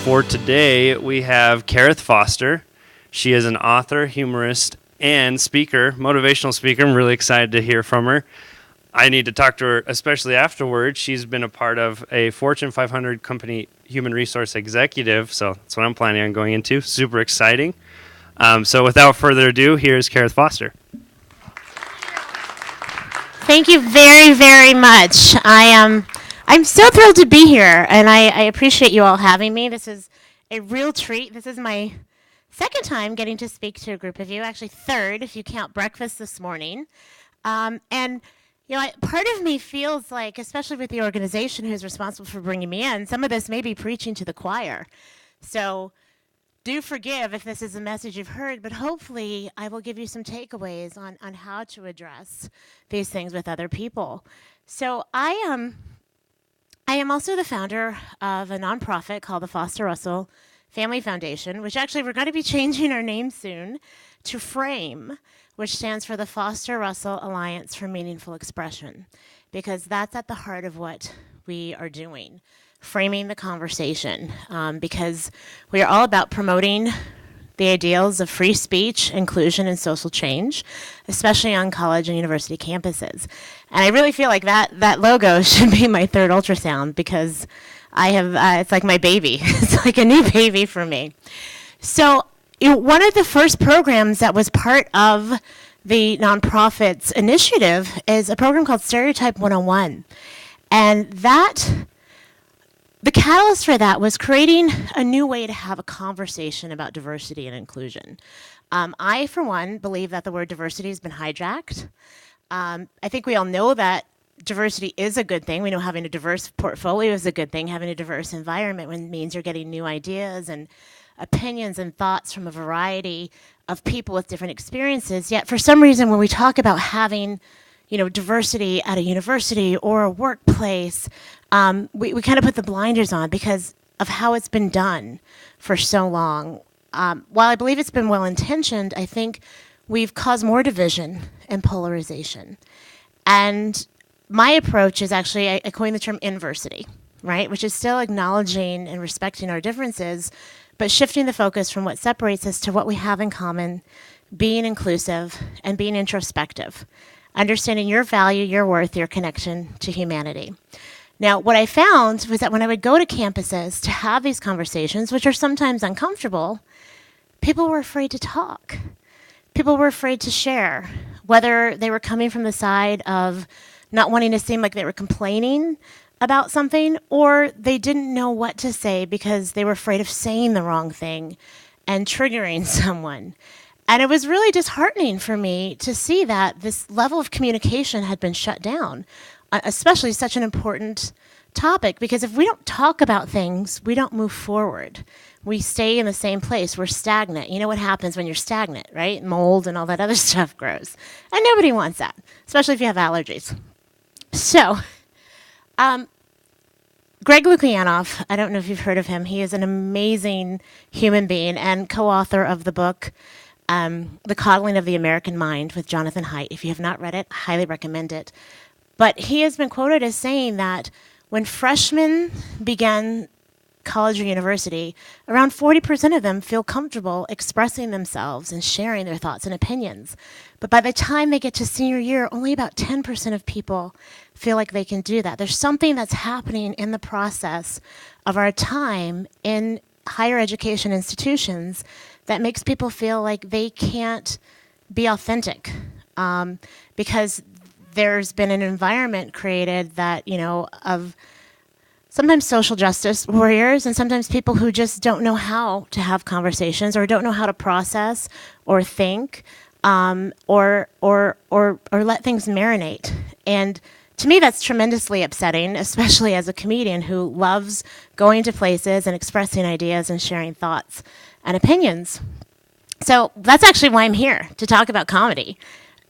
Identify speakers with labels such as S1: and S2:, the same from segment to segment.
S1: For today, we have Karith Foster. She is an author, humorist, and speaker, motivational speaker. I'm really excited to hear from her. I need to talk to her, especially afterwards. She's been a part of a Fortune 500 company human resource executive, so that's what I'm planning on going into. Super exciting. So without further ado, here's Karith Foster.
S2: Thank you very, very much. I'm so thrilled to be here, and I appreciate you all having me. This is a real treat. This is my second time getting to speak to a group of you, actually third if you count breakfast this morning. And you know, part of me feels like, especially with the organization who's responsible for bringing me in, some of this may be preaching to the choir. So do forgive if this is a message you've heard, but hopefully I will give you some takeaways on how to address these things with other people. So I am also the founder of a nonprofit called the Foster Russell Family Foundation, which actually we're going to be changing our name soon to FRAME, which stands for the Foster Russell Alliance for Meaningful Expression, because that's at the heart of what we are doing, framing the conversation, because we are all about promoting the ideals of free speech, inclusion, and social change, especially on college and university campuses. And I really feel like that logo should be my third ultrasound, because I have it's like my baby. It's like a new baby for me. So one of the first programs that was part of the nonprofit's initiative is a program called Stereotype 101. And the catalyst for that was creating a new way to have a conversation about diversity and inclusion. I, for one, believe that the word diversity has been hijacked. I think we all know that diversity is a good thing. We know having a diverse portfolio is a good thing. Having a diverse environment means you're getting new ideas and opinions and thoughts from a variety of people with different experiences. Yet, for some reason, when we talk about having diversity at a university or a workplace, we kind of put the blinders on because of how it's been done for so long. While I believe it's been well-intentioned, I think we've caused more division and polarization. And my approach is actually, I coined the term inversity, right? Which is still acknowledging and respecting our differences, but shifting the focus from what separates us to what we have in common, being inclusive and being introspective, understanding your value, your worth, your connection to humanity. Now, what I found was that when I would go to campuses to have these conversations, which are sometimes uncomfortable, people were afraid to talk. People were afraid to share, whether they were coming from the side of not wanting to seem like they were complaining about something, or they didn't know what to say because they were afraid of saying the wrong thing and triggering someone. And it was really disheartening for me to see that this level of communication had been shut down, especially such an important topic, because if we don't talk about things, we don't move forward. We stay in the same place. We're stagnant. You know what happens when you're stagnant, right? Mold and all that other stuff grows. And nobody wants that, especially if you have allergies. So, Greg Lukianoff, I don't know if you've heard of him. He is an amazing human being and co-author of the book, The Coddling of the American Mind with Jonathan Haidt. If you have not read it, I highly recommend it. But he has been quoted as saying that when freshmen begin college or university, around 40% of them feel comfortable expressing themselves and sharing their thoughts and opinions. But by the time they get to senior year, only about 10% of people feel like they can do that. There's something that's happening in the process of our time in higher education institutions that makes people feel like they can't be authentic, because there's been an environment created that, of sometimes social justice warriors and sometimes people who just don't know how to have conversations or don't know how to process or think, or let things marinate. And to me, that's tremendously upsetting, especially as a comedian who loves going to places and expressing ideas and sharing thoughts and opinions. So that's actually why I'm here, to talk about comedy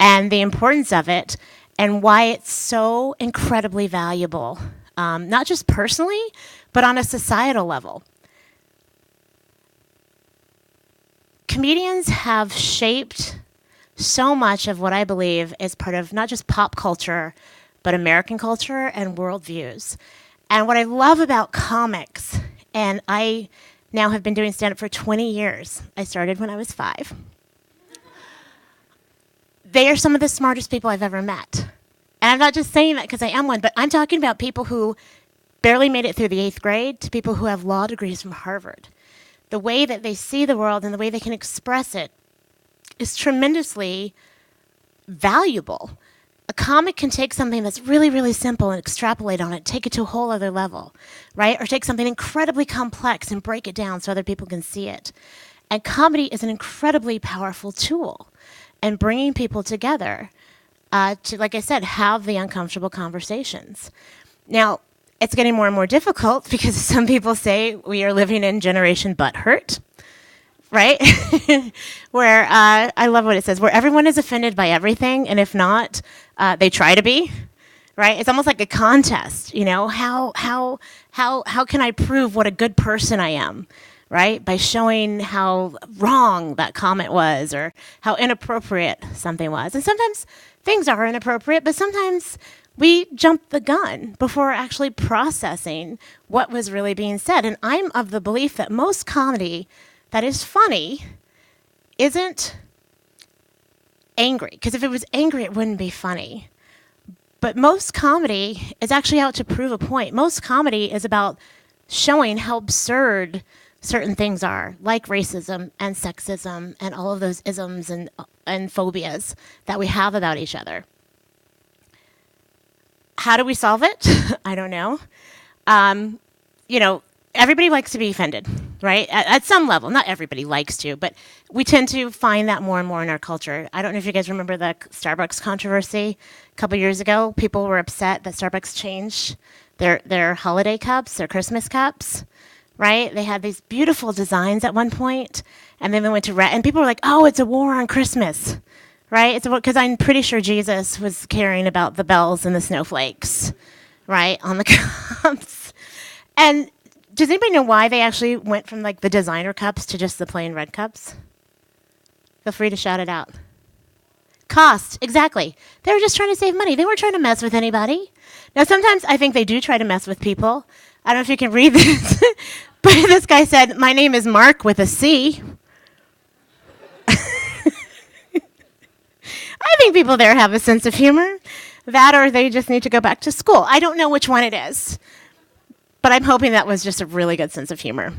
S2: and the importance of it and why it's so incredibly valuable, not just personally, but on a societal level. Comedians have shaped so much of what I believe is part of not just pop culture, but American culture and worldviews. And what I love about comics, and I now have been doing stand-up for 20 years. I started when I was 5. They are some of the smartest people I've ever met. And I'm not just saying that because I am one, but I'm talking about people who barely made it through the 8th grade to people who have law degrees from Harvard. The way that they see the world and the way they can express it is tremendously valuable. A comic can take something that's really, really simple and extrapolate on it, take it to a whole other level, right? Or take something incredibly complex and break it down so other people can see it. And comedy is an incredibly powerful tool in bringing people together to, like I said, have the uncomfortable conversations. Now, it's getting more and more difficult because some people say we are living in generation butthurt, right? Where I love what it says, where everyone is offended by everything, and if not, they try to be, right? It's almost like a contest, you know. How can I prove what a good person I am, right? By showing how wrong that comment was or how inappropriate something was. And sometimes things are inappropriate, but sometimes we jump the gun before actually processing what was really being said. And I'm of the belief that most comedy that is funny isn't angry. Because if it was angry, it wouldn't be funny. But most comedy is actually out to prove a point. Most comedy is about showing how absurd certain things are, like racism and sexism and all of those isms and phobias that we have about each other. How do we solve it? I don't know. You know, everybody likes to be offended, right? At some level. Not everybody likes to, but we tend to find that more and more in our culture. I don't know if you guys remember the Starbucks controversy a couple years ago. People were upset that Starbucks changed their holiday cups, their Christmas cups, right? They had these beautiful designs at one point, and then they went to red, and people were like, oh, it's a war on Christmas. Right? It's because I'm pretty sure Jesus was caring about the bells and the snowflakes, right, on the cups. And does anybody know why they actually went from like the designer cups to just the plain red cups? Feel free to shout it out. Cost, exactly. They were just trying to save money. They weren't trying to mess with anybody. Now, sometimes I think they do try to mess with people. I don't know if you can read this, but this guy said, my name is Mark with a C. I think people there have a sense of humor. That or they just need to go back to school. I don't know which one it is. But I'm hoping that was just a really good sense of humor.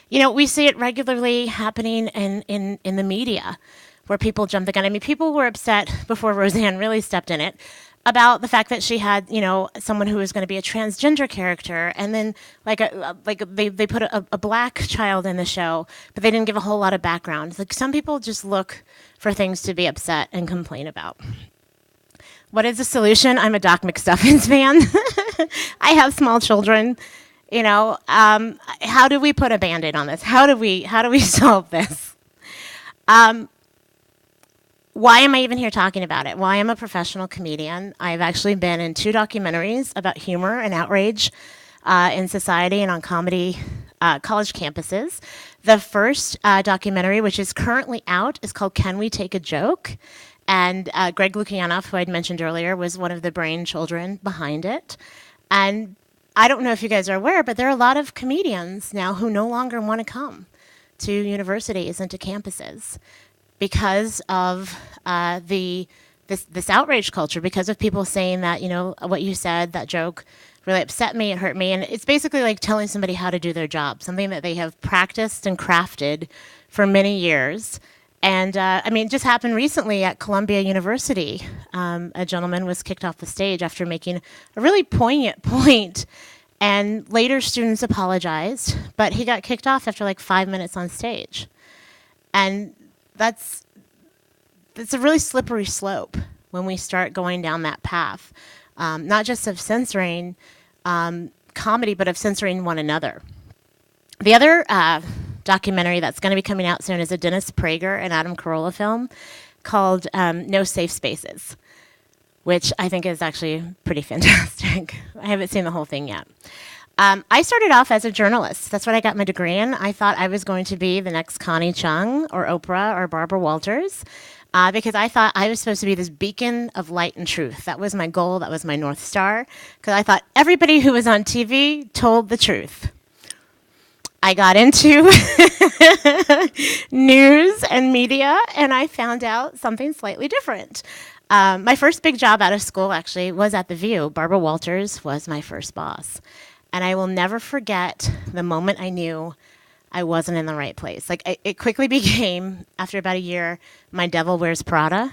S2: You know, we see it regularly happening in the media where people jump the gun. I mean, people were upset before Roseanne really stepped in it about the fact that she had, you know, someone who was going to be a transgender character, and then they put a black child in the show, but they didn't give a whole lot of background. Like, some people just look for things to be upset and complain about. What is the solution? I'm a Doc McStuffins fan. I have small children. You know, how do we put a Band-Aid on this? How do we solve this? Why am I even here talking about it? Well, I am a professional comedian. I've actually been in 2 documentaries about humor and outrage in society and on comedy college campuses. The first documentary, which is currently out, is called Can We Take a Joke? And Greg Lukianoff, who I'd mentioned earlier, was one of the brain children behind it. And I don't know if you guys are aware, but there are a lot of comedians now who no longer want to come to universities and to campuses because of this outrage culture, because of people saying that, you know, what you said, that joke really upset me, it hurt me. And it's basically like telling somebody how to do their job, something that they have practiced and crafted for many years. And I mean, it just happened recently at Columbia University. A gentleman was kicked off the stage after making a really poignant point, and later students apologized, but he got kicked off after like 5 minutes on stage. And that's a really slippery slope when we start going down that path, not just of censoring comedy, but of censoring one another. The other documentary that's going to be coming out soon is a Dennis Prager and Adam Carolla film called No Safe Spaces, which I think is actually pretty fantastic. I haven't seen the whole thing yet. I started off as a journalist. That's what I got my degree in. I thought I was going to be the next Connie Chung or Oprah or Barbara Walters because I thought I was supposed to be this beacon of light and truth. That was my goal. That was my North Star, because I thought everybody who was on TV told the truth. I got into news and media, and I found out something slightly different. My first big job out of school actually was at The View. Barbara Walters was my first boss. And I will never forget the moment I knew I wasn't in the right place. Like, it quickly became, after about a year, my Devil Wears Prada.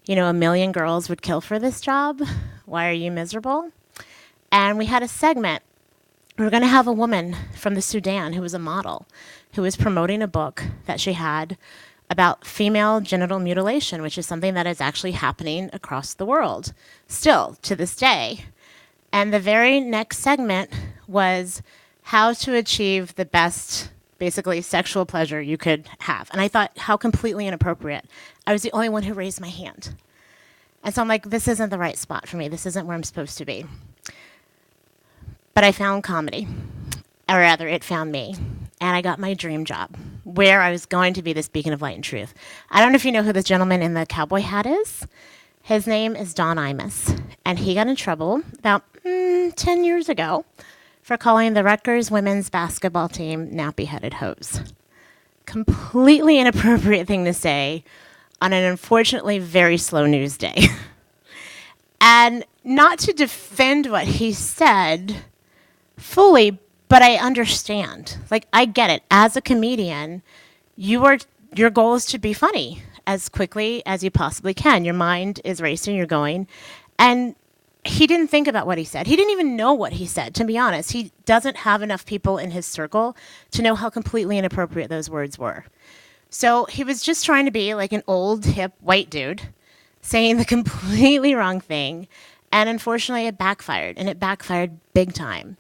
S2: You know, a million girls would kill for this job. Why are you miserable? And we had a segment. We were going to have a woman from the Sudan who was a model, who was promoting a book that she had about female genital mutilation, which is something that is actually happening across the world, still to this day. And the very next segment was how to achieve the best, basically, sexual pleasure you could have. And I thought, how completely inappropriate. I was the only one who raised my hand. And so I'm like, this isn't the right spot for me. This isn't where I'm supposed to be. But I found comedy, or rather, it found me. And I got my dream job, where I was going to be this beacon of light and truth. I don't know if you know who the gentleman in the cowboy hat is. His name is Don Imus, and he got in trouble about 10 years ago for calling the Rutgers women's basketball team nappy-headed hoes. Completely inappropriate thing to say on an unfortunately very slow news day. And not to defend what he said fully, but I understand. Like, I get it. As a comedian, your goal is to be funny as quickly as you possibly can. Your mind is racing, you're going. And he didn't think about what he said. He didn't even know what he said, to be honest. He doesn't have enough people in his circle to know how completely inappropriate those words were. So he was just trying to be like an old, hip, white dude, saying the completely wrong thing. And unfortunately, it backfired, and it backfired big time.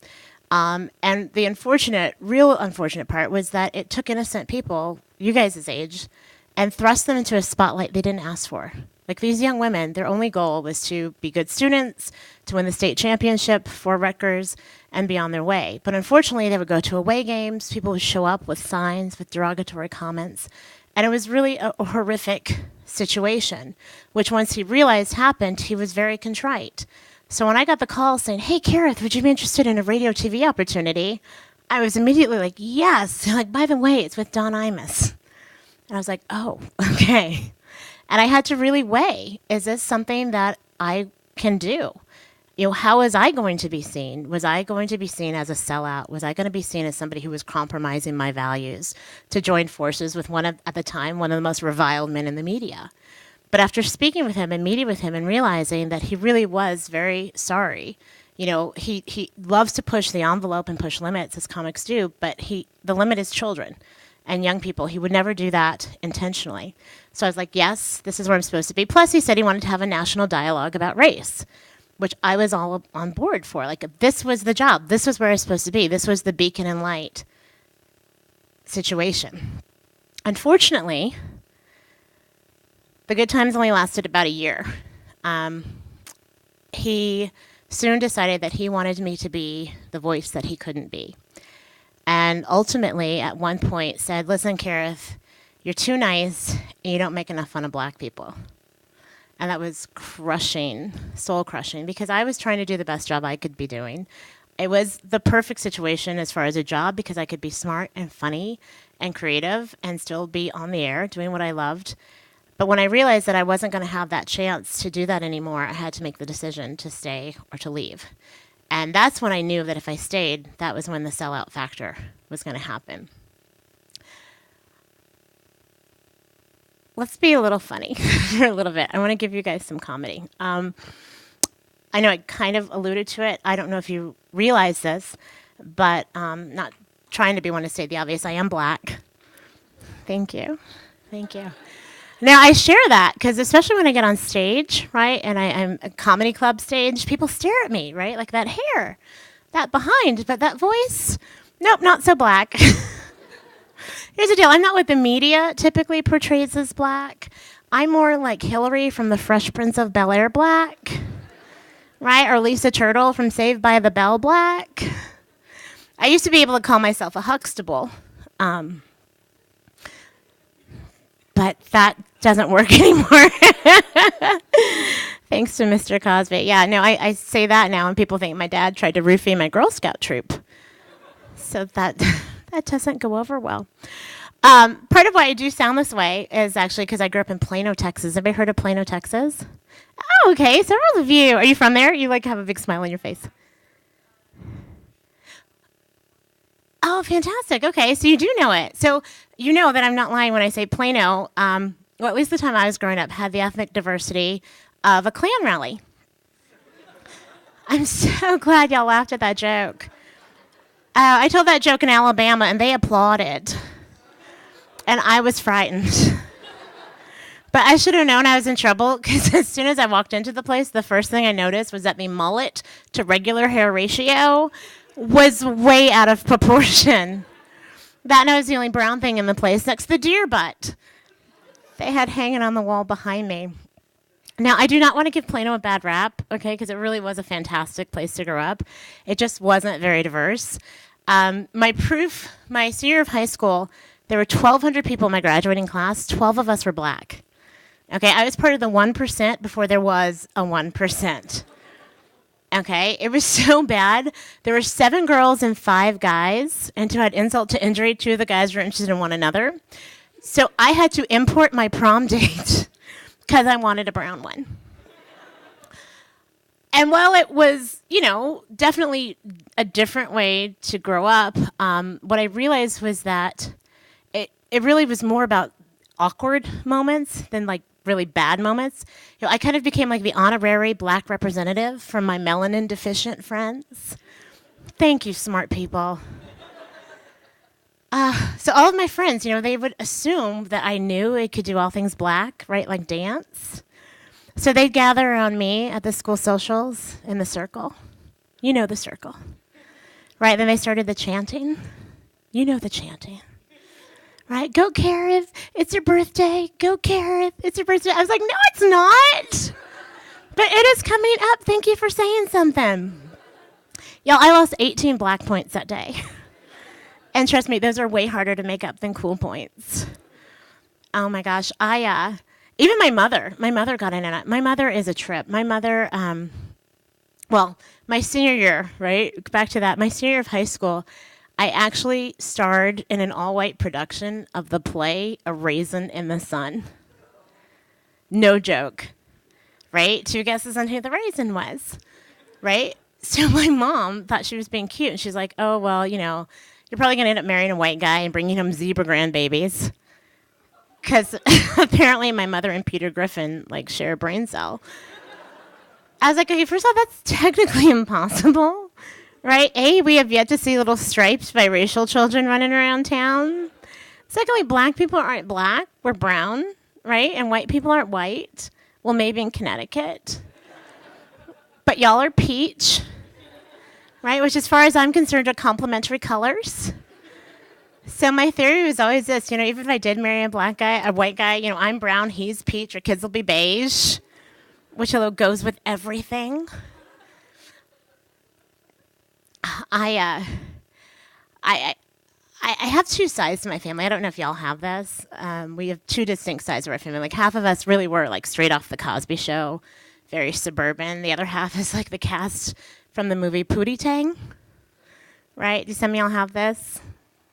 S2: And the real unfortunate part was that it took innocent people, you guys' age, and thrust them into a spotlight they didn't ask for. Like, these young women, their only goal was to be good students, to win the state championship for Rutgers, and be on their way. But unfortunately, they would go to away games, people would show up with signs, with derogatory comments, and it was really a horrific situation, which once he realized happened, he was very contrite. So when I got the call saying, hey, Karith, would you be interested in a radio TV opportunity? I was immediately like, yes. Like, by the way, it's with Don Imus. And I was like, oh, okay. And I had to really weigh, is this something that I can do? You know, how was I going to be seen? Was I going to be seen as a sellout? Was I going to be seen as somebody who was compromising my values to join forces with at the time, one of the most reviled men in the media? But after speaking with him and meeting with him and realizing that he really was very sorry, you know, he loves to push the envelope and push limits, as comics do, but the limit is children and young people. He would never do that intentionally. So I was like, yes, this is where I'm supposed to be. Plus, he said he wanted to have a national dialogue about race, which I was all on board for. Like, this was the job. This was where I was supposed to be. This was the beacon and light situation. Unfortunately, the good times only lasted about a year. He soon decided that he wanted me to be the voice that he couldn't be. And ultimately, at one point, said, listen, Karith, you're too nice, and you don't make enough fun of black people. And that was crushing, soul-crushing, because I was trying to do the best job I could be doing. It was the perfect situation as far as a job, because I could be smart and funny and creative and still be on the air doing what I loved. But when I realized that I wasn't going to have that chance to do that anymore, I had to make the decision to stay or to leave. And that's when I knew that if I stayed, that was when the sellout factor was going to happen. Let's be a little funny for a little bit. I want to give you guys some comedy. I know I kind of alluded to it. I don't know if you realize this, but not trying to be one to state the obvious. I am black. Thank you. Thank you. Now, I share that because especially when I get on stage, right, and I'm a comedy club stage, people stare at me, right, like that hair, that behind, but that voice, nope, not so black. Here's the deal. I'm not what the media typically portrays as black. I'm more like Hillary from The Fresh Prince of Bel-Air black, right, or Lisa Turtle from Saved by the Bell black. I used to be able to call myself a Huxtable. But that doesn't work anymore. Thanks to Mr. Cosby. Yeah, no, I say that now, and people think my dad tried to roofie my Girl Scout troop. So that That doesn't go over well. Part of why I do sound this way is actually because I grew up in Plano, Texas. Have you heard of Plano, Texas? Oh, okay. Several of you. Are you from there? You like have a big smile on your face. Oh, fantastic. Okay, so you do know it. So you know that I'm not lying when I say Plano, well, at least the time I was growing up, had the ethnic diversity of a Klan rally. I'm so glad y'all laughed at that joke. I told that joke in Alabama, and they applauded. And I was frightened. But I should have known I was in trouble, because as soon as I walked into the place, the first thing I noticed was that the mullet to regular hair ratio was way out of proportion. That and I was the only brown thing in the place next to the deer butt they had hanging on the wall behind me. Now, I do not want to give Plano a bad rap, okay, because it really was a fantastic place to grow up. It just wasn't very diverse. My senior year of high school, there were 1,200 people in my graduating class. 12 of us were black. Okay, I was part of the 1% before there was a 1%. Okay, it was so bad. There were 7 girls and 5 guys, and to add insult to injury, 2 of the guys were interested in one another. So I had to import my prom date because I wanted a brown one. And while it was, definitely a different way to grow up, what I realized was that it really was more about awkward moments than like really bad moments. I kind of became like the honorary black representative from my melanin deficient friends. Thank you, smart people. So all of my friends, they would assume that I knew I could do all things black, right, like dance. So they'd gather around me at the school socials in the circle. You know the circle. Right, then they started the chanting. You know the chanting. Right, go Karith, it's your birthday. Go Karith, it's your birthday. I was like, no, it's not. But it is coming up. Thank you for saying something. Y'all, I lost 18 black points that day. And trust me, those are way harder to make up than cool points. Oh my gosh, even my mother got in on it. My mother is a trip. My mother, my senior year, right? Back to that, my senior year of high school, I actually starred in an all-white production of the play A Raisin in the Sun. No joke, right? 2 guesses on who the raisin was, right? So my mom thought she was being cute, and she's like, oh, well, you're probably going to end up marrying a white guy and bringing him zebra grandbabies. Because apparently my mother and Peter Griffin, share a brain cell. I was like, okay, first of all, that's technically impossible. Right? A, we have yet to see little striped biracial children running around town. Secondly, black people aren't black. We're brown, right? And white people aren't white. Well, maybe in Connecticut. But y'all are peach, right? Which, as far as I'm concerned, are complementary colors. So my theory was always this, even if I did marry a white guy, I'm brown, he's peach, our kids will be beige, which goes with everything. I have 2 sides to my family. I don't know if y'all have this. We have 2 distinct sides of our family. Half of us really were straight off the Cosby Show, very suburban. The other half is the cast from the movie Pootie Tang. Right? Do some of y'all have this?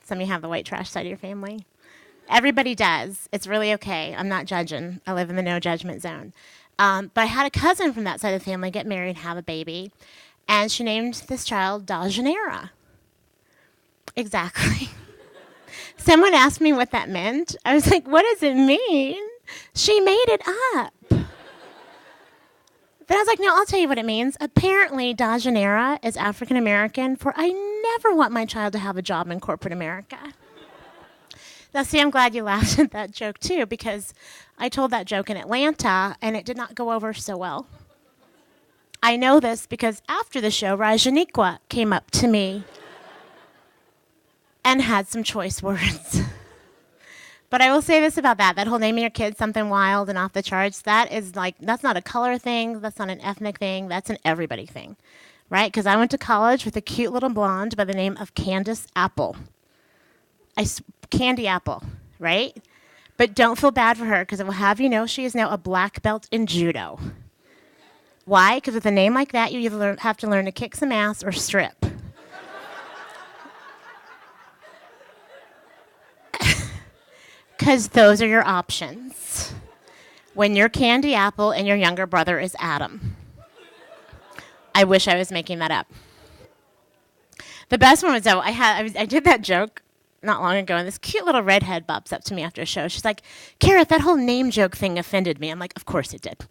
S2: Some of you have the white trash side of your family. Everybody does. It's really okay. I'm not judging. I live in the no judgment zone. But I had a cousin from that side of the family get married and have a baby. And she named this child Dajanera. Exactly. Someone asked me what that meant. I was like, what does it mean? She made it up. Then I was like, no, I'll tell you what it means. Apparently, Dajanera is African American for I never want my child to have a job in corporate America. Now, see, I'm glad you laughed at that joke, too, because I told that joke in Atlanta, and it did not go over so well. I know this because after the show, Rajaniqua came up to me and had some choice words. But I will say this about that whole naming your kid something wild and off the charts, that's not a color thing, that's not an ethnic thing, that's an everybody thing, right? Because I went to college with a cute little blonde by the name of Candace Apple. Candy Apple, right? But don't feel bad for her, because I will have you know she is now a black belt in judo. Why? Because with a name like that, you either have to learn to kick some ass or strip. Because those are your options when you're Candy Apple and your younger brother is Adam. I wish I was making that up. The best one was, though, I did that joke not long ago, and this cute little redhead bops up to me after a show. She's like, Karith, that whole name joke thing offended me. I'm like, of course it did.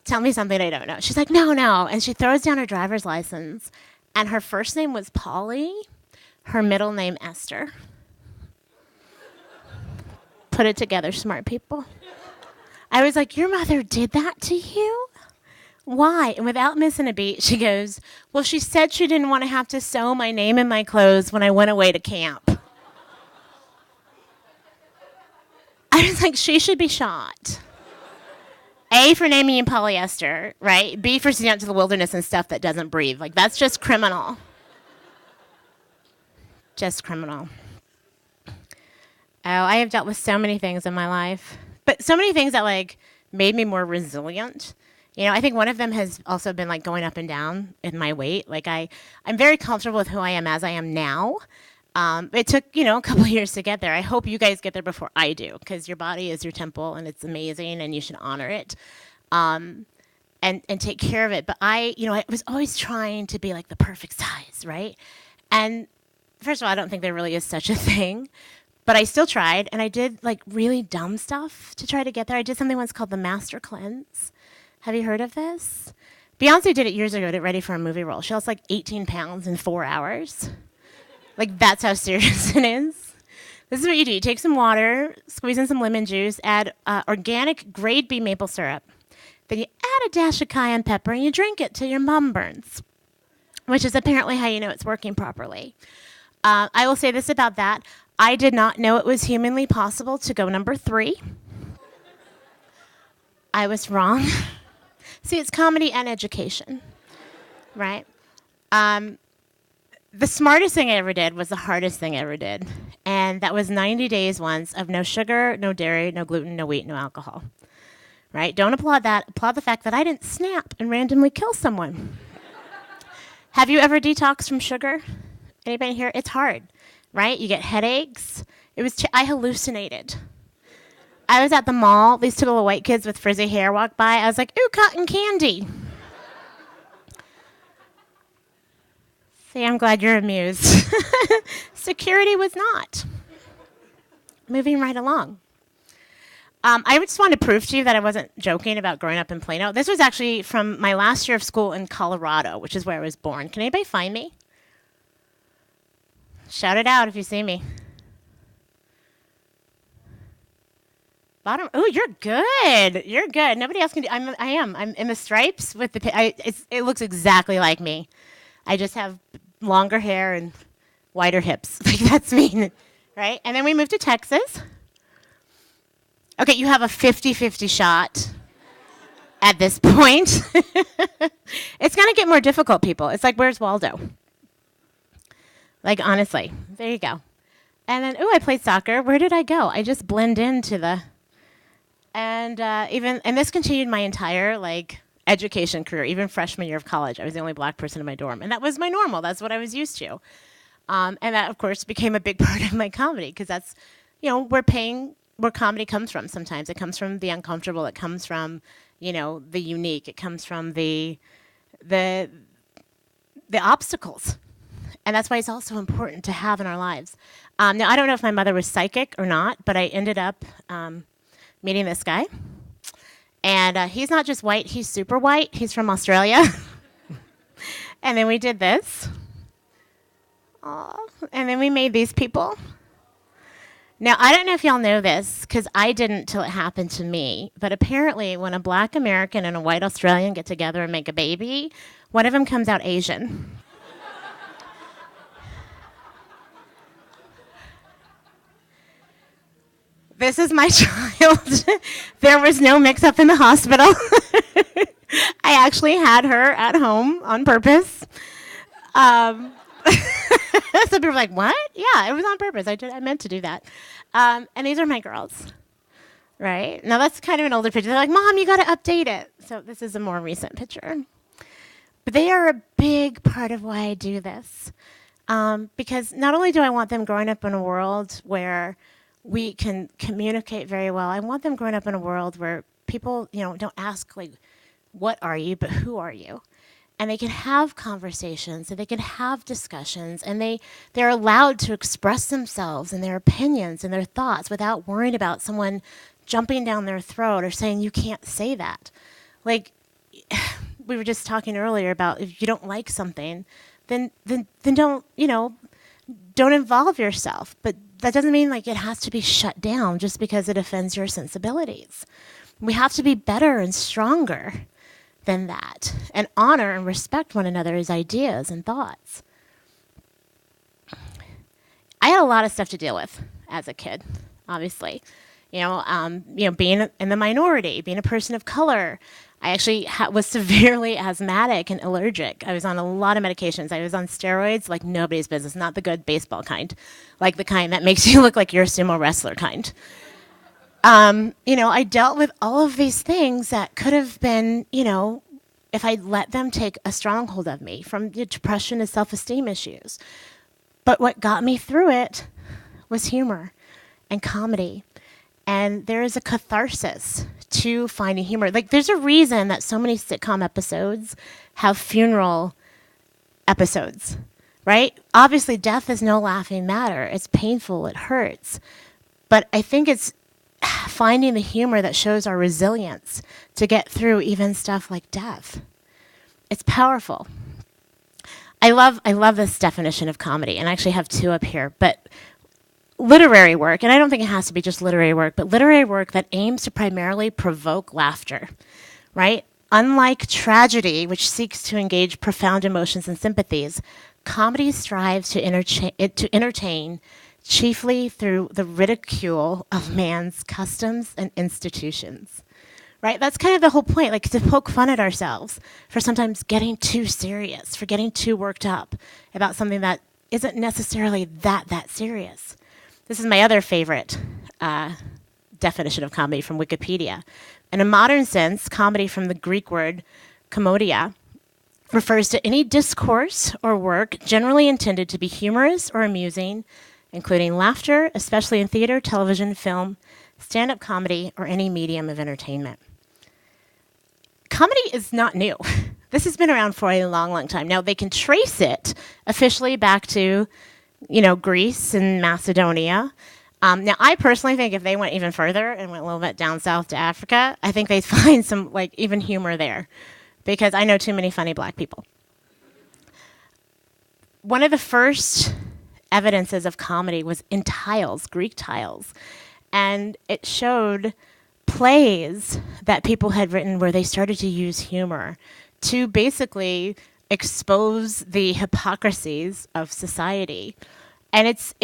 S2: Tell me something I don't know. She's like, no, no. And she throws down her driver's license, and her first name was Polly, her middle name Esther. Put it together, smart people. I was like, your mother did that to you? Why? And without missing a beat, she goes, well, she said she didn't want to have to sew my name in my clothes when I went away to camp. I was like, she should be shot. A, for naming you polyester, right? B, for sending out to the wilderness and stuff that doesn't breathe. Like, that's just criminal. Just criminal. Oh, I have dealt with so many things in my life. But so many things that, like, made me more resilient. You know, I think one of them has also been, like, going up and down in my weight. Like, I'm very comfortable with who I am as I am now. It took, you know, a couple years to get there. I hope you guys get there before I do, because your body is your temple, and it's amazing, and you should honor it, and take care of it. But I was always trying to be like the perfect size, right? And first of all, I don't think there really is such a thing, but I still tried, and I did like really dumb stuff to try to get there. I did something once called the Master Cleanse. Have you heard of this? Beyonce did it years ago to get ready for a movie role. She lost like 18 pounds in 4 hours. Like, that's how serious it is. This is what you do. You take some water, squeeze in some lemon juice, add organic grade B maple syrup. Then you add a dash of cayenne pepper, and you drink it till your mum burns, which is apparently how you know it's working properly. I will say this about that. I did not know it was humanly possible to go number 3. I was wrong. See, it's comedy and education, right? The smartest thing I ever did was the hardest thing I ever did. And that was 90 days once of no sugar, no dairy, no gluten, no wheat, no alcohol. Right? Don't applaud that. Applaud the fact that I didn't snap and randomly kill someone. Have you ever detoxed from sugar? Anybody here? It's hard, right? You get headaches. I hallucinated. I was at the mall. These two little white kids with frizzy hair walked by. I was like, ooh, cotton candy. See, I'm glad you're amused. Security was not. Moving right along. I just wanted to prove to you that I wasn't joking about growing up in Plano. This was actually from my last year of school in Colorado, which is where I was born. Can anybody find me? Shout it out if you see me. Bottom. Oh, you're good. You're good. Nobody else can do. I'm in the stripes with the. It looks exactly like me. I just have longer hair and wider hips. Like, that's me, right? And then we moved to Texas. Okay, you have a 50-50 shot at this point. It's going to get more difficult, people. It's like, where's Waldo? Like, honestly. There you go. And then, I played soccer. Where did I go? I just blend into the... And this continued my entire, like, education career, even freshman year of college. I was the only black person in my dorm, and that was my normal. That's what I was used to. And that, of course, became a big part of my comedy, because that's, where comedy comes from sometimes. It comes from the uncomfortable. It comes from, the unique. It comes from the obstacles. And that's why it's also important to have in our lives. Now, I don't know if my mother was psychic or not, but I ended up meeting this guy. And he's not just white, he's super white. He's from Australia. And then we did this. Aww. And then we made these people. Now, I don't know if y'all know this, because I didn't till it happened to me. But apparently, when a black American and a white Australian get together and make a baby, one of them comes out Asian. This is my child. There was no mix-up in the hospital. I actually had her at home on purpose. Some people are like, what? Yeah, it was on purpose. I meant to do that. And these are my girls, right? Now, that's kind of an older picture. They're like, Mom, you got to update it. So this is a more recent picture. But they are a big part of why I do this. Because not only do I want them growing up in a world where we can communicate very well. I want them growing up in a world where people, don't ask like, what are you, but who are you? And they can have conversations and they can have discussions and they're allowed to express themselves and their opinions and their thoughts without worrying about someone jumping down their throat or saying you can't say that. Like we were just talking earlier about if you don't like something, then don't, don't involve yourself. But that doesn't mean like it has to be shut down just because it offends your sensibilities. We have to be better and stronger than that and honor and respect one another's ideas and thoughts. I had a lot of stuff to deal with as a kid, obviously. Being in the minority, being a person of color. I actually was severely asthmatic and allergic. I was on a lot of medications. I was on steroids like nobody's business, not the good baseball kind, like the kind that makes you look like you're a sumo wrestler kind. I dealt with all of these things that could have been, if I let them take a stronghold of me, from depression to self-esteem issues. But what got me through it was humor and comedy. And there is a catharsis to finding humor. Like, there's a reason that so many sitcom episodes have funeral episodes, right? Obviously, death is no laughing matter. It's painful. It hurts. But I think it's finding the humor that shows our resilience to get through even stuff like death. It's powerful. I love this definition of comedy, and I actually have two up here. But literary work, and I don't think it has to be just literary work, but literary work that aims to primarily provoke laughter, right? Unlike tragedy, which seeks to engage profound emotions and sympathies, comedy strives to entertain chiefly through the ridicule of man's customs and institutions, right? That's kind of the whole point, like to poke fun at ourselves for sometimes getting too serious, for getting too worked up about something that isn't necessarily that serious. This is my other favorite definition of comedy from Wikipedia. In a modern sense, comedy from the Greek word komodia refers to any discourse or work generally intended to be humorous or amusing, including laughter, especially in theater, television, film, stand-up comedy, or any medium of entertainment. Comedy is not new. This has been around for a long time. Now, they can trace it officially back to, Greece and Macedonia. Now, I personally think if they went even further and went a little bit down south to Africa, I think they'd find some, even humor there, because I know too many funny black people. One of the first evidences of comedy was in tiles, Greek tiles. And it showed plays that people had written where they started to use humor to basically expose the hypocrisies of society. And it's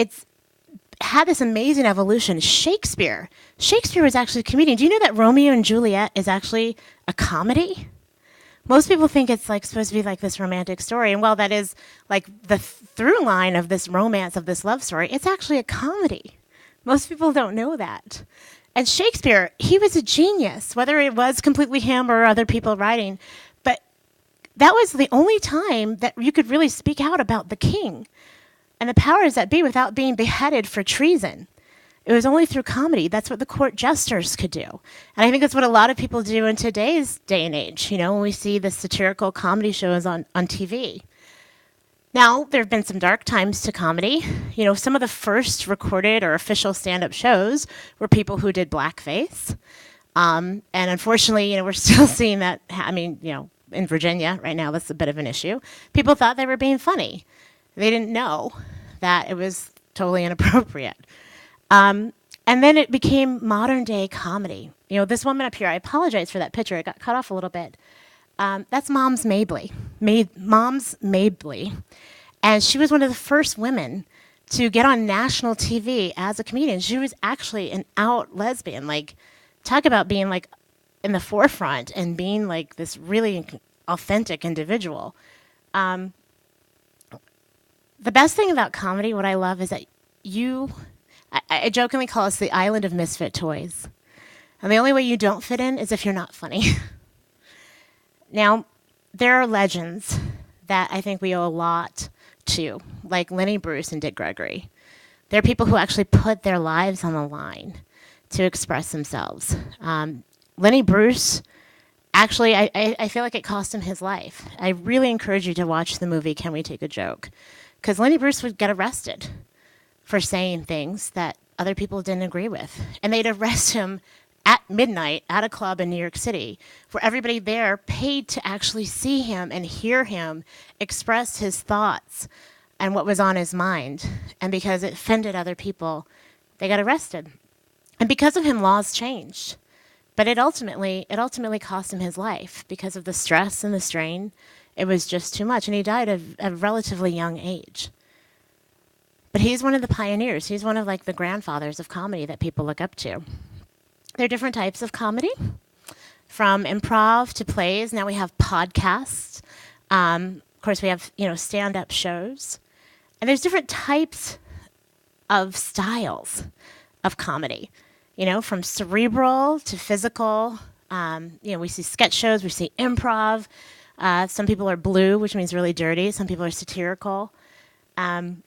S2: had this amazing evolution. Shakespeare was actually a comedian. Do you know that Romeo and Juliet is actually a comedy? Most people think it's supposed to be this romantic story. And while that is the through line of this romance, of this love story, it's actually a comedy. Most people don't know that. And Shakespeare, he was a genius, whether it was completely him or other people writing. But that was the only time that you could really speak out about the king and the powers that be without being beheaded for treason. It was only through comedy. That's what the court jesters could do. And I think that's what a lot of people do in today's day and age, when we see the satirical comedy shows on TV. Now, there have been some dark times to comedy. Some of the first recorded or official stand-up shows were people who did blackface. And unfortunately, we're still seeing that. In Virginia right now, that's a bit of an issue. People thought they were being funny. They didn't know that it was totally inappropriate. And then it became modern day comedy. This woman up here, I apologize for that picture. It got cut off a little bit. That's Moms Mabley. Moms Mabley. And she was one of the first women to get on national TV as a comedian. She was actually an out lesbian. Talk about being in the forefront and being this really authentic individual. The best thing about comedy, what I love, is that I jokingly call us the island of misfit toys. And the only way you don't fit in is if you're not funny. Now, there are legends that I think we owe a lot to, like Lenny Bruce and Dick Gregory. There are people who actually put their lives on the line to express themselves. Lenny Bruce, actually, I feel like it cost him his life. I really encourage you to watch the movie Can We Take a Joke? Because Lenny Bruce would get arrested for saying things that other people didn't agree with. And they'd arrest him at midnight at a club in New York City, where everybody there paid to actually see him and hear him express his thoughts and what was on his mind. And because it offended other people, they got arrested. And because of him, laws changed. But it ultimately cost him his life because of the stress and the strain. It was just too much. And he died at a relatively young age. But he's one of the pioneers. He's one of like the grandfathers of comedy that people look up to. There are different types of comedy, from improv to plays. Now we have podcasts. Of course, we have stand-up shows, and there's different types of styles of comedy. From cerebral to physical. We see sketch shows. We see improv. Some people are blue, which means really dirty. Some people are satirical. Some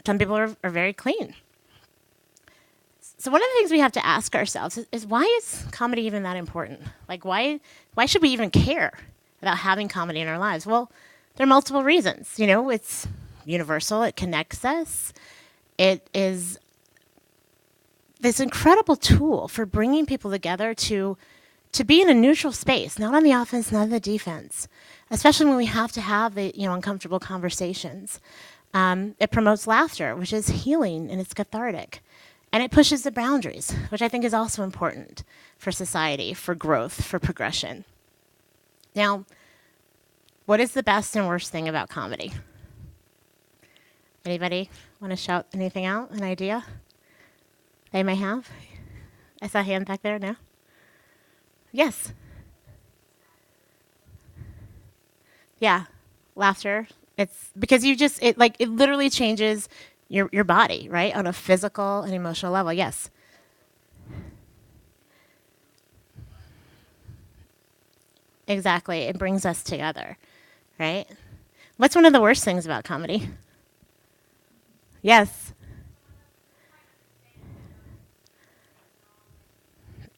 S2: people are very clean. So one of the things we have to ask ourselves is why is comedy even that important? Like, why should we even care about having comedy in our lives? Well, there are multiple reasons. It's universal. It connects us. It is this incredible tool for bringing people together to be in a neutral space, not on the offense, not on the defense, especially when we have to have the uncomfortable conversations. It promotes laughter, which is healing and it's cathartic. And it pushes the boundaries, which I think is also important for society, for growth, for progression. Now, what is the best and worst thing about comedy? Anybody want to shout anything out, an idea they may have? I saw a hand back there, no? Yes. Yeah, laughter. It's because it literally changes your body, right? On a physical and emotional level, yes. Exactly, it brings us together, right? What's one of the worst things about comedy? Yes.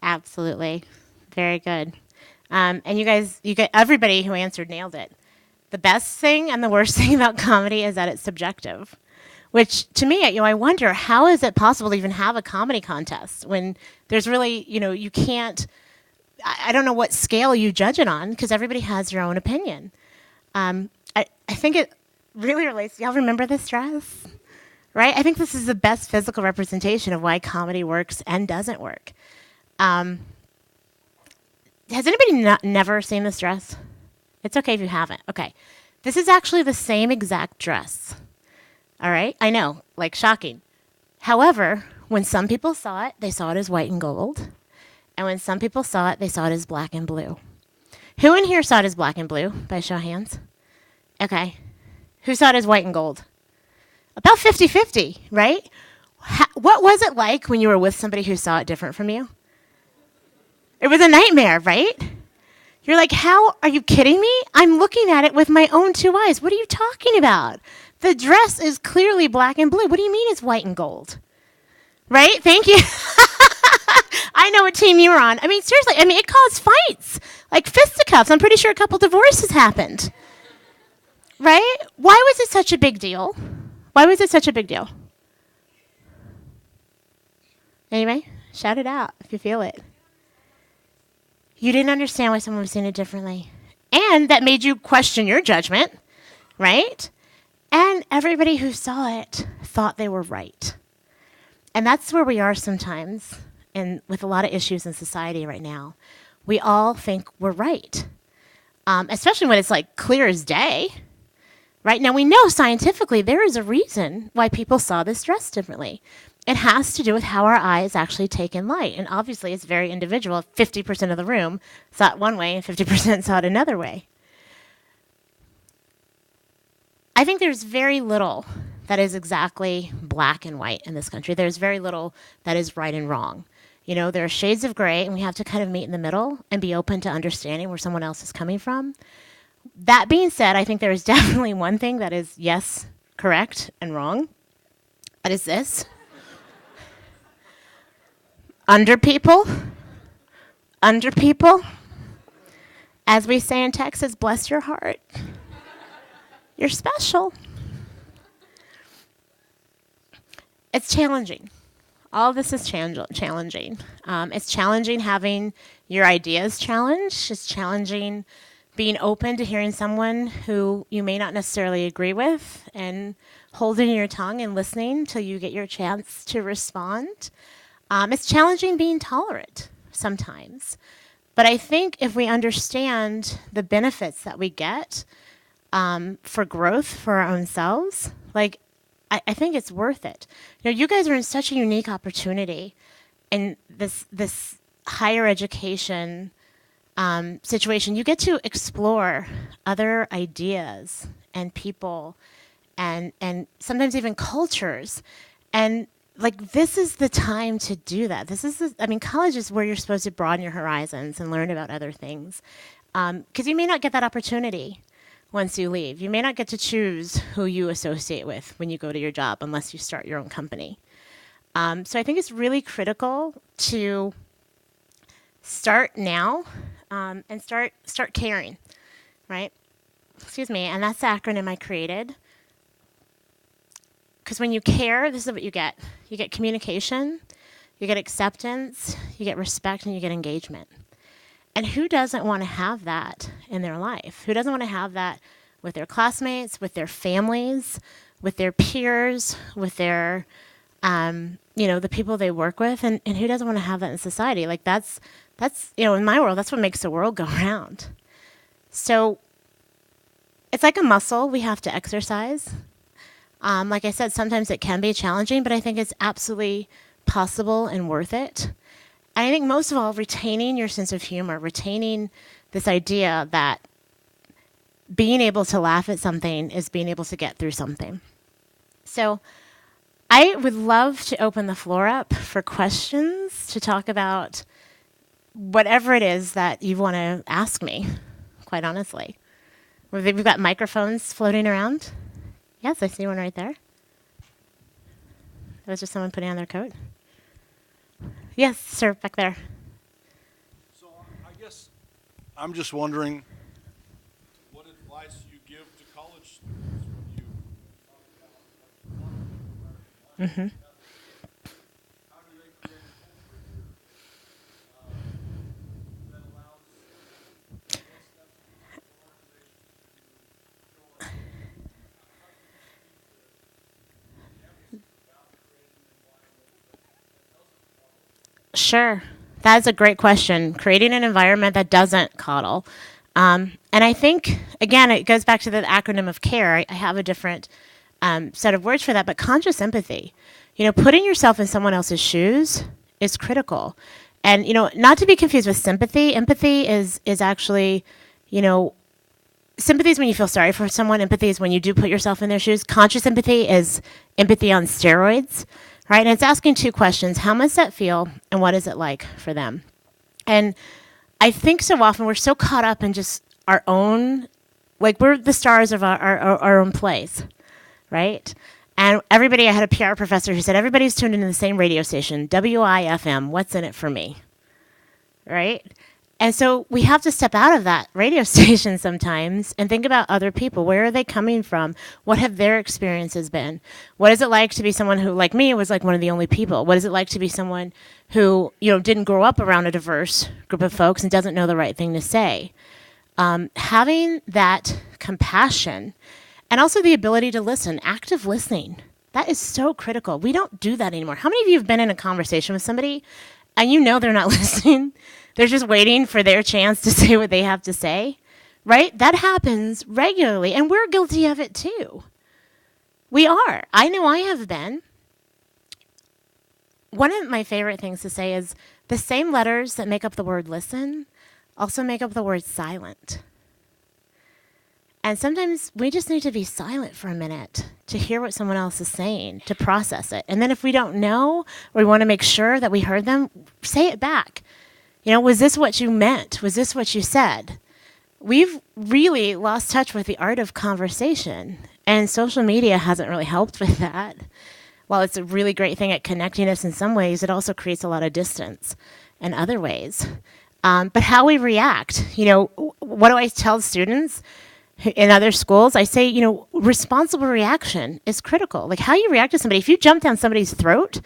S2: Absolutely. Very good. And everybody who answered nailed it. The best thing and the worst thing about comedy is that it's subjective. Which, to me, I wonder, how is it possible to even have a comedy contest when there's really, you can't, I don't know what scale you judge it on, because everybody has their own opinion. I think it really relates, y'all remember this dress? Right? I think this is the best physical representation of why comedy works and doesn't work. Has anybody never seen this dress? It's okay if you haven't. Okay. This is actually the same exact dress. All right, I know, like shocking. However, when some people saw it, they saw it as white and gold. And when some people saw it, they saw it as black and blue. Who in here saw it as black and blue, by show of hands? Okay. Who saw it as white and gold? About 50-50, right? What was it like when you were with somebody who saw it different from you? It was a nightmare, right? You're like, how, are you kidding me? I'm looking at it with my own two eyes. What are you talking about? The dress is clearly black and blue. What do you mean it's white and gold? Right? Thank you. I know what team you were on. I mean, seriously, it caused fights, like fisticuffs. I'm pretty sure a couple divorces happened. Right? Why was it such a big deal? Why was it such a big deal? Anyway, shout it out if you feel it. You didn't understand why someone was seeing it differently. And that made you question your judgment, right? And everybody who saw it thought they were right. And that's where we are sometimes, and with a lot of issues in society right now. We all think we're right, especially when it's like clear as day. Right now, we know scientifically there is a reason why people saw this dress differently. It has to do with how our eyes actually take in light. And obviously, it's very individual. 50% of the room saw it one way and 50% saw it another way. I think there's very little that is exactly black and white in this country. There's very little that is right and wrong. There are shades of gray, and we have to kind of meet in the middle and be open to understanding where someone else is coming from. That being said, I think there is definitely one thing that is, yes, correct and wrong. That is this. Under people, under people, as we say in Texas, bless your heart. You're special. It's challenging. All of this is challenging. It's challenging having your ideas challenged. It's challenging being open to hearing someone who you may not necessarily agree with and holding your tongue and listening till you get your chance to respond. It's challenging being tolerant sometimes. But I think if we understand the benefits that we get for growth for our own selves, like I think it's worth it. You know, you guys are in such a unique opportunity in this higher education situation. You get to explore other ideas and people and sometimes even cultures. And like this is the time to do that. College is where you're supposed to broaden your horizons and learn about other things. Because you may not get that opportunity once you leave. You may not get to choose who you associate with when you go to your job unless you start your own company. So I think it's really critical to start now and start caring, right? Excuse me, and that's the acronym I created. Because when you care, this is what you get. You get communication, you get acceptance, you get respect, and you get engagement. And who doesn't want to have that in their life? Who doesn't want to have that with their classmates, with their families, with their peers, with their, the people they work with? And who doesn't want to have that in society? Like that's in my world, that's what makes the world go round. So it's like a muscle we have to exercise. Like I said, sometimes it can be challenging, but I think it's absolutely possible and worth it. And I think most of all, retaining your sense of humor, retaining this idea that being able to laugh at something is being able to get through something. So I would love to open the floor up for questions to talk about whatever it is that you want to ask me, quite honestly. We've got microphones floating around. Yes, I see one right there. That was just someone putting on their coat. Yes, sir, back there.
S3: So I guess I'm just wondering what advice you give to college students when you talk about
S2: Mm-hmm.
S3: how do they create a culture that allows those steps in the organization to go on?
S2: Sure. That is a great question. Creating an environment that doesn't coddle. And I think, again, it goes back to the acronym of CARE. I have a different set of words for that, but conscious empathy. You know, putting yourself in someone else's shoes is critical. And, not to be confused with sympathy. Empathy is actually, sympathy is when you feel sorry for someone. Empathy is when you do put yourself in their shoes. Conscious empathy is empathy on steroids. Right, and it's asking two questions. How must that feel, and what is it like for them? And I think so often we're so caught up in just our own, like we're the stars of our own plays, right? And I had a PR professor who said, everybody's tuned into the same radio station, WIFM, what's in it for me, right? And so we have to step out of that radio station sometimes and think about other people. Where are they coming from? What have their experiences been? What is it like to be someone who, like me, was like one of the only people? What is it like to be someone who, didn't grow up around a diverse group of folks and doesn't know the right thing to say? Having that compassion and also the ability to listen, active listening, that is so critical. We don't do that anymore. How many of you have been in a conversation with somebody and they're not listening? They're just waiting for their chance to say what they have to say, right? That happens regularly, and we're guilty of it too. We are. I know I have been. One of my favorite things to say is the same letters that make up the word listen also make up the word silent. And sometimes we just need to be silent for a minute to hear what someone else is saying, to process it. And then if we don't know, or we want to make sure that we heard them, say it back. Was this what you meant? Was this what you said? We've really lost touch with the art of conversation, and social media hasn't really helped with that. while it's a really great thing at connecting us in some ways, it also creates a lot of distance in other ways. But how we react, what do I tell students in other schools? I say, responsible reaction is critical. Like how you react to somebody. If you jump down somebody's throat,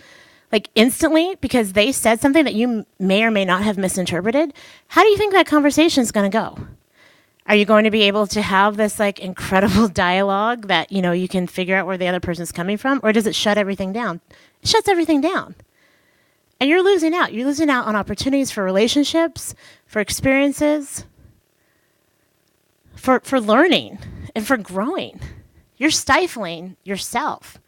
S2: like instantly because they said something that you may or may not have misinterpreted, how do you think that conversation is going to go? Are you going to be able to have this like incredible dialogue that, you can figure out where the other person's coming from? Or does it shut everything down? It shuts everything down. And you're losing out. You're losing out on opportunities for relationships, for experiences, for learning, and for growing. You're stifling yourself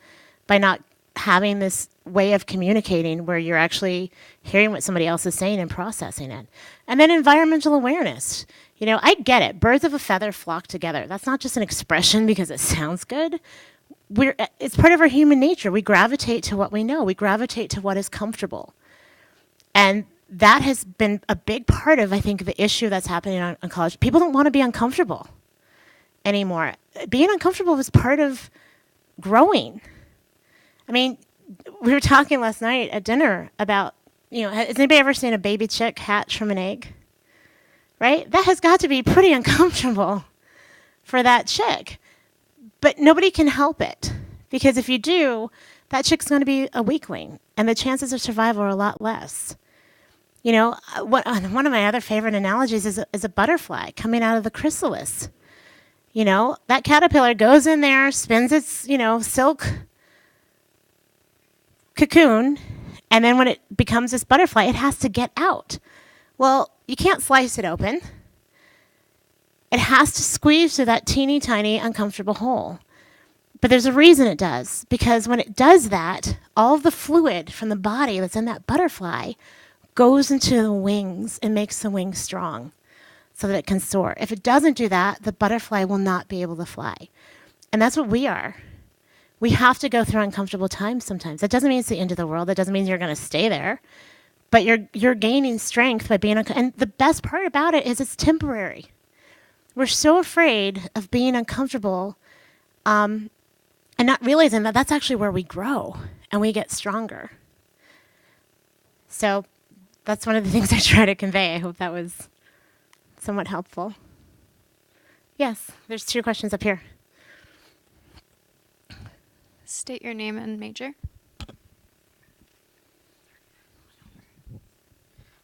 S2: by not having this way of communicating where you're actually hearing what somebody else is saying and processing it. And then environmental awareness. I get it. Birds of a feather flock together. That's not just an expression because it sounds good. It's part of our human nature. We gravitate to what we know. We gravitate to what is comfortable. And that has been a big part of, I think, the issue that's happening on college. People don't want to be uncomfortable anymore. Being uncomfortable was part of growing. I mean, we were talking last night at dinner about, has anybody ever seen a baby chick hatch from an egg? Right? That has got to be pretty uncomfortable for that chick. But nobody can help it. Because if you do, that chick's going to be a weakling. And the chances of survival are a lot less. One of my other favorite analogies is a butterfly coming out of the chrysalis. That caterpillar goes in there, spins its, silk cocoon, and then when it becomes this butterfly, it has to get out. Well, you can't slice it open. It has to squeeze through that teeny tiny uncomfortable hole. But there's a reason it does, because when it does that, all of the fluid from the body that's in that butterfly goes into the wings and makes the wings strong so that it can soar. If it doesn't do that, the butterfly will not be able to fly. And that's what we are. We have to go through uncomfortable times sometimes. That doesn't mean it's the end of the world. That doesn't mean you're going to stay there. But you're gaining strength by being and the best part about it is it's temporary. We're so afraid of being uncomfortable and not realizing that that's actually where we grow and we get stronger. So that's one of the things I try to convey. I hope that was somewhat helpful. Yes, there's 2 questions up here.
S4: State your name and major.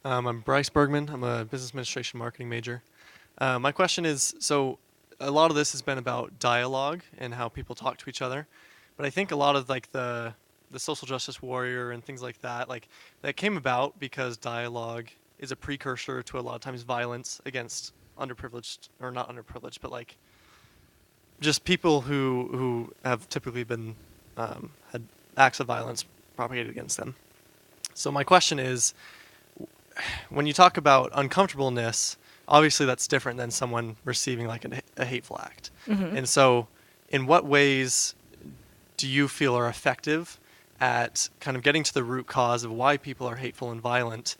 S5: I'm Bryce Bergman. I'm a business administration marketing major. My question is, so a lot of this has been about dialogue and how people talk to each other, but I think a lot of like the social justice warrior and things like that came about because dialogue is a precursor to a lot of times violence against underprivileged, or not underprivileged, but like just people who have typically been had acts of violence propagated against them. So my question is, when you talk about uncomfortableness, obviously that's different than someone receiving like a hateful act. Mm-hmm. And so in what ways do you feel are effective at kind of getting to the root cause of why people are hateful and violent?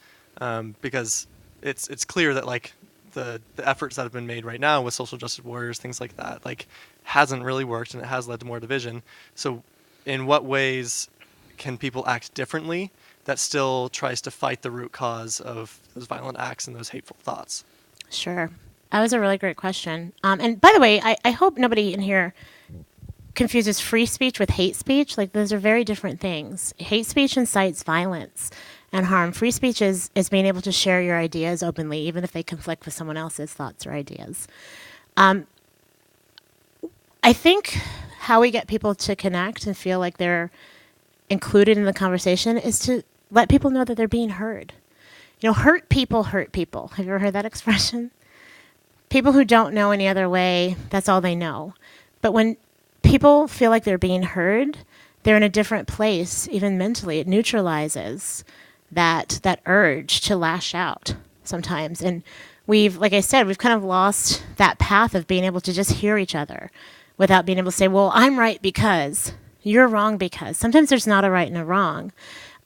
S5: Because it's clear that like the efforts that have been made right now with social justice warriors, things like that, like hasn't really worked and it has led to more division. So in what ways can people act differently that still tries to fight the root cause of those violent acts and those hateful thoughts?
S2: Sure. That was a really great question. And by the way, I hope nobody in here confuses free speech with hate speech. Like, those are very different things. Hate speech incites violence and harm. Free speech is being able to share your ideas openly, even if they conflict with someone else's thoughts or ideas. I think how we get people to connect and feel like they're included in the conversation is to let people know that they're being heard. Hurt people hurt people. Have you ever heard that expression? People who don't know any other way, that's all they know. But when people feel like they're being heard, they're in a different place, even mentally. It neutralizes that urge to lash out sometimes. And like I said, we've kind of lost that path of being able to just hear each other without being able to say, well, I'm right because, you're wrong because. Sometimes there's not a right and a wrong.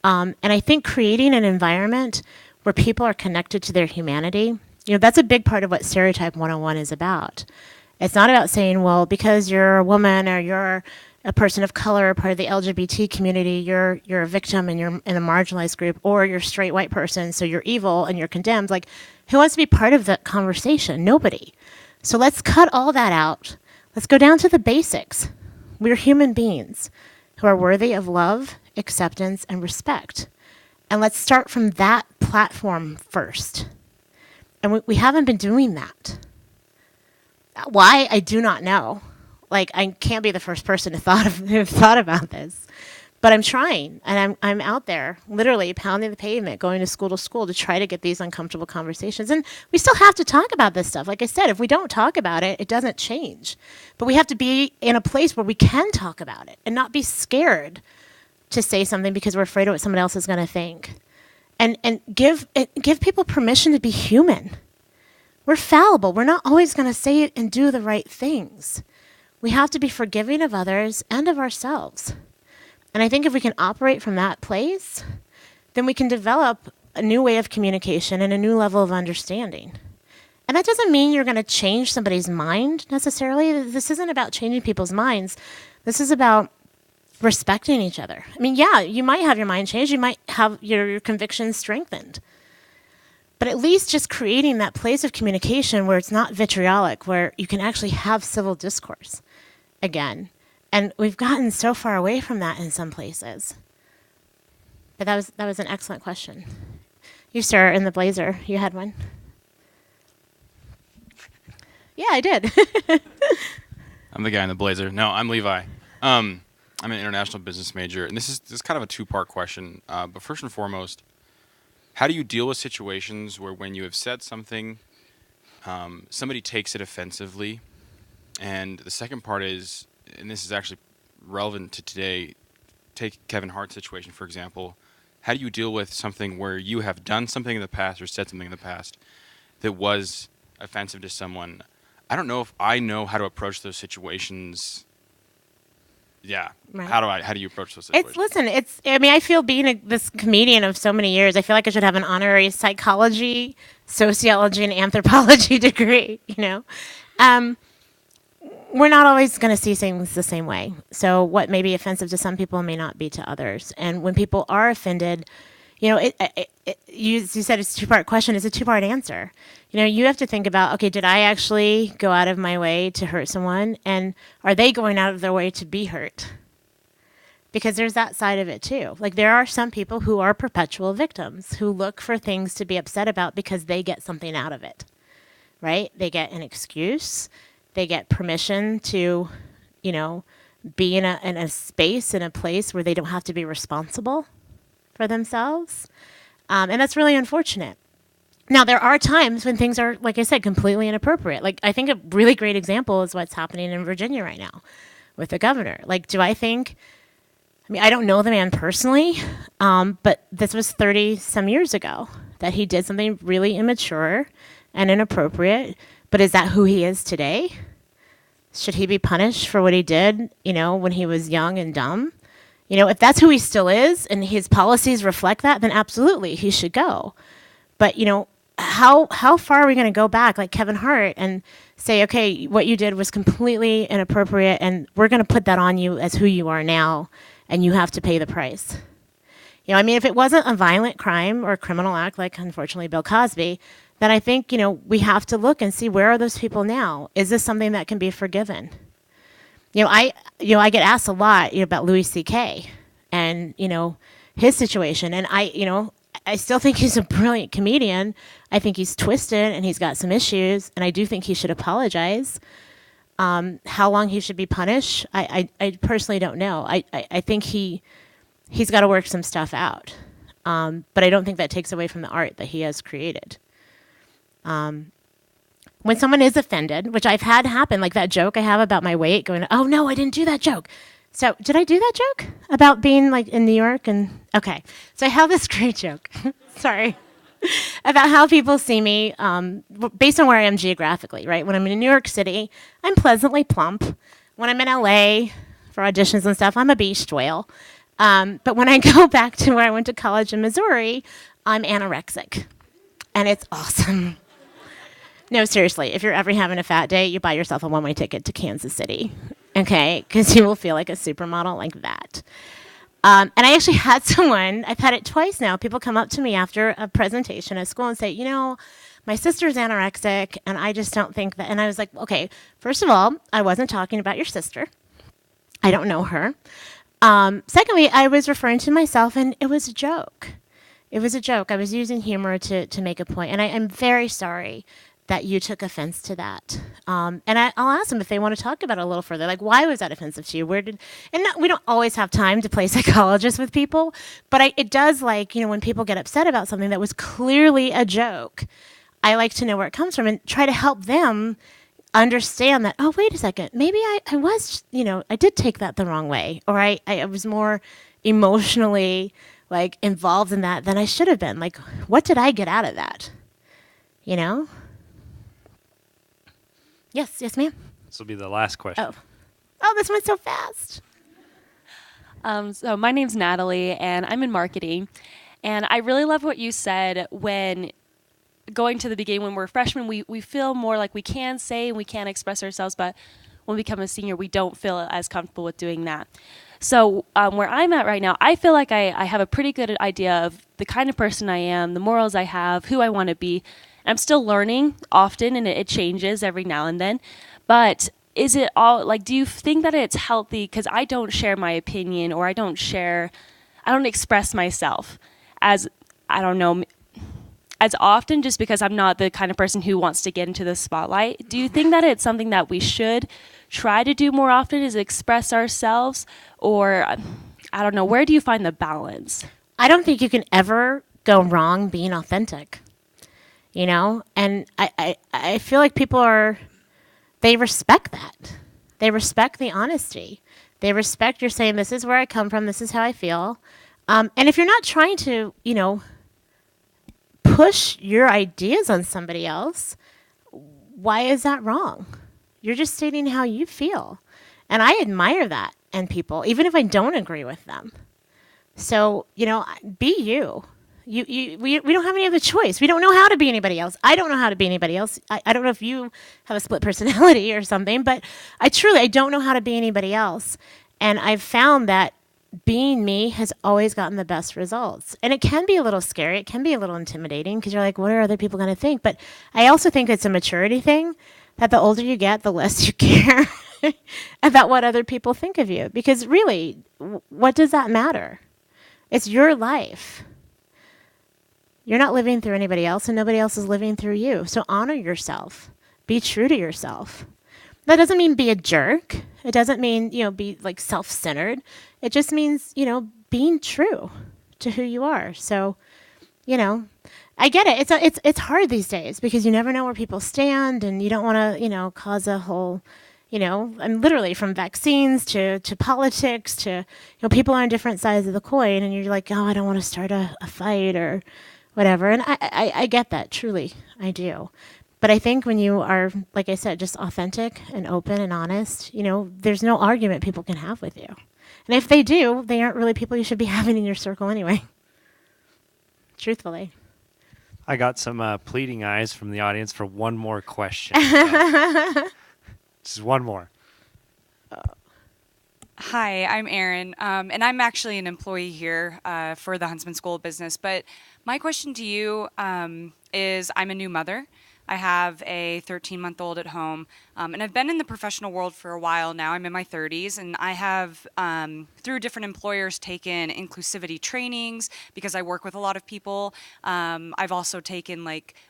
S2: And I think creating an environment where people are connected to their humanity, that's a big part of what Stereotype 101 is about. It's not about saying, well, because you're a woman or you're a person of color, part of the LGBT community, you're a victim and you're in a marginalized group, or you're a straight white person, so you're evil and you're condemned. Like, who wants to be part of that conversation? Nobody. So let's cut all that out. Let's go down to the basics. We're human beings who are worthy of love, acceptance, and respect. And let's start from that platform first. And we haven't been doing that. Why? I do not know. Like, I can't be the first person who thought about this. But I'm trying, and I'm out there, literally pounding the pavement, going to school to try to get these uncomfortable conversations. And we still have to talk about this stuff. Like I said, if we don't talk about it, it doesn't change. But we have to be in a place where we can talk about it and not be scared to say something because we're afraid of what someone else is going to think. And give people permission to be human. We're fallible. We're not always going to say it and do the right things. We have to be forgiving of others and of ourselves. And I think if we can operate from that place, then we can develop a new way of communication and a new level of understanding. And that doesn't mean you're going to change somebody's mind necessarily. This isn't about changing people's minds. This is about respecting each other. I mean, yeah, you might have your mind changed. You might have your convictions strengthened. But at least just creating that place of communication where it's not vitriolic, where you can actually have civil discourse again. And we've gotten so far away from that in some places. But that was an excellent question. You, sir, in the blazer, you had one? Yeah, I did.
S6: I'm the guy in the blazer. No, I'm Levi. I'm an international business major, and this is kind of a two-part question. But first and foremost, how do you deal with situations where when you have said something, somebody takes it offensively? And the second part is, and this is actually relevant to today, take Kevin Hart's situation, for example. How do you deal with something where you have done something in the past or said something in the past that was offensive to someone? I don't know if I know how to approach those situations. Yeah.
S2: Right.
S6: How do you approach those situations?
S2: I feel being this comedian of so many years, I feel like I should have an honorary psychology, sociology, and anthropology degree, you know? We're not always going to see things the same way. So what may be offensive to some people may not be to others. And when people are offended, you know, you said it's a two-part question. It's a two-part answer. You know, you have to think about, okay, did I actually go out of my way to hurt someone? And are they going out of their way to be hurt? Because there's that side of it too. Like, there are some people who are perpetual victims who look for things to be upset about because they get something out of it, right? They get an excuse. They get permission to, you know, be in a space, in a place where they don't have to be responsible for themselves. And that's really unfortunate. Now, there are times when things are, like I said, completely inappropriate. Like, I think a really great example is what's happening in Virginia right now with the governor. Like, I don't know the man personally, but this was 30-some years ago that he did something really immature and inappropriate. But is that who he is today? Should he be punished for what he did, you know, when he was young and dumb? You know, if that's who he still is and his policies reflect that, then absolutely he should go. But, you know, how far are we going to go back, like Kevin Hart, and say, okay, what you did was completely inappropriate, and we're going to put that on you as who you are now, and you have to pay the price. You know, I mean, if it wasn't a violent crime or a criminal act, like unfortunately Bill Cosby, then I think, you know, we have to look and see, where are those people now? Is this something that can be forgiven? I get asked a lot, you know, about Louis C.A.R.E. and, you know, his situation. And I still think he's a brilliant comedian. I think he's twisted and he's got some issues, and I do think he should apologize. How long he should be punished, I personally don't know. I think he's got to work some stuff out. But I don't think that takes away from the art that he has created. When someone is offended, which I've had happen, like that joke I have about my weight, going, oh no, I didn't do that joke. So did I do that joke about being like in New York? And okay, so I have this great joke, sorry, about how people see me based on where I am geographically, right? When I'm in New York City, I'm pleasantly plump. When I'm in LA for auditions and stuff, I'm a beached whale. But when I go back to where I went to college in Missouri, I'm anorexic. And it's awesome. No, seriously, if you're ever having a fat day, you buy yourself a one-way ticket to Kansas City. okay? Because you will feel like a supermodel like that. And I actually had someone, I've had it twice now, people come up to me after a presentation at school and say, my sister's anorexic, and I just don't think that. And I was like, okay, first of all, I wasn't talking about your sister. I don't know her. Secondly, I was referring to myself, and it was a joke. It was a joke. I was using humor to make a point, and I'm very sorry that you took offense to that. And I'll ask them if they want to talk about it a little further. Like, why was that offensive to you? We don't always have time to play psychologist with people, but it does, when people get upset about something that was clearly a joke, I like to know where it comes from and try to help them understand that, oh, wait a second, maybe I was, I did take that the wrong way, or I was more emotionally, involved in that than I should have been. Like, what did I get out of that? Yes, ma'am.
S1: This will be the last question.
S2: Oh, this went so fast.
S7: So my name's Natalie, and I'm in marketing. And I really love what you said when going to the beginning, when we're freshmen, we feel more like we can say and we can express ourselves, but when we become a senior, we don't feel as comfortable with doing that. So where I'm at right now, I feel like I have a pretty good idea of the kind of person I am, the morals I have, who I want to be. I'm still learning often, and it changes every now and then. But is it all, do you think that it's healthy? Because I don't share my opinion, or I don't express myself as often, just because I'm not the kind of person who wants to get into the spotlight. Do you think that it's something that we should try to do more often, is express ourselves? Or, I don't know, where do you find the balance?
S2: I don't think you can ever go wrong being authentic. And I feel like people they respect that. They respect the honesty. They respect you're saying, this is where I come from, this is how I feel. And if you're not trying to, push your ideas on somebody else, why is that wrong? You're just stating how you feel. And I admire that in people, even if I don't agree with them. So, be you. We don't have any other choice. We don't know how to be anybody else. I don't know how to be anybody else. I don't know if you have a split personality or something, but I don't know how to be anybody else. And I've found that being me has always gotten the best results. And it can be a little scary. It can be a little intimidating because you're like, what are other people going to think? But I also think it's a maturity thing, that the older you get, the less you care about what other people think of you. Because really, what does that matter? It's your life. You're not living through anybody else, and nobody else is living through you. So honor yourself. Be true to yourself. That doesn't mean be a jerk. It doesn't mean, be self-centered. It just means, being true to who you are. So, I get it. It's hard these days because you never know where people stand, and you don't want to, cause a whole, I'm literally from vaccines to politics to, people on different sides of the coin, and you're like, oh, I don't want to start a fight or whatever. And I get that, truly, I do. But I think when you are, like I said, just authentic and open and honest, there's no argument people can have with you. And if they do, they aren't really people you should be having in your circle anyway. Truthfully.
S1: I got some pleading eyes from the audience for one more question. So. Just one more.
S8: Hi, I'm Erin, and I'm actually an employee here for the Huntsman School of Business. But my question to you is, I'm a new mother. I have a 13-month-old at home, and I've been in the professional world for a while now. I'm in my 30s, and I have, through different employers, taken inclusivity trainings because I work with a lot of people. I've also taken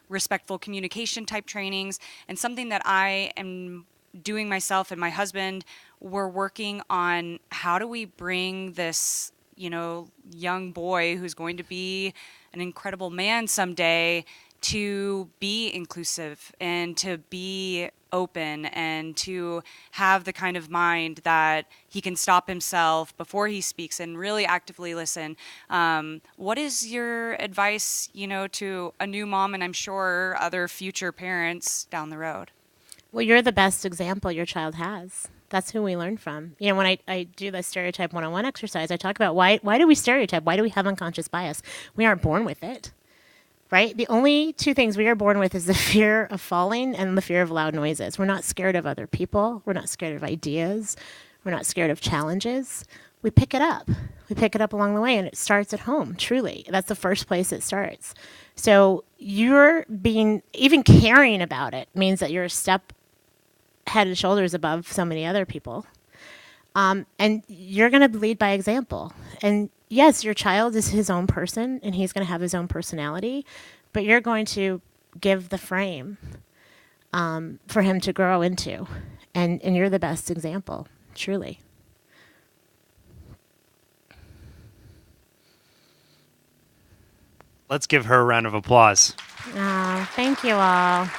S8: respectful communication type trainings, and something that I am doing myself and my husband, we're working on how do we bring this, young boy who's going to be an incredible man someday to be inclusive and to be open and to have the kind of mind that he can stop himself before he speaks and really actively listen. What is your advice, to a new mom and I'm sure other future parents down the road?
S2: Well, you're the best example your child has. That's who we learn from. When I do the stereotype 101 exercise, I talk about why do we stereotype? Why do we have unconscious bias? We aren't born with it. right? The only two things we are born with is the fear of falling and the fear of loud noises. We're not scared of other people. We're not scared of ideas. We're not scared of challenges. We pick it up. We pick it up along the way, and it starts at home, truly. That's the first place it starts. So you're being, even caring about it means that you're a step head and shoulders above so many other people. And you're going to lead by example. And yes, your child is his own person, and he's going to have his own personality, but you're going to give the frame for him to grow into. And you're the best example, truly.
S1: Let's give her a round of applause.
S2: Oh, thank you all.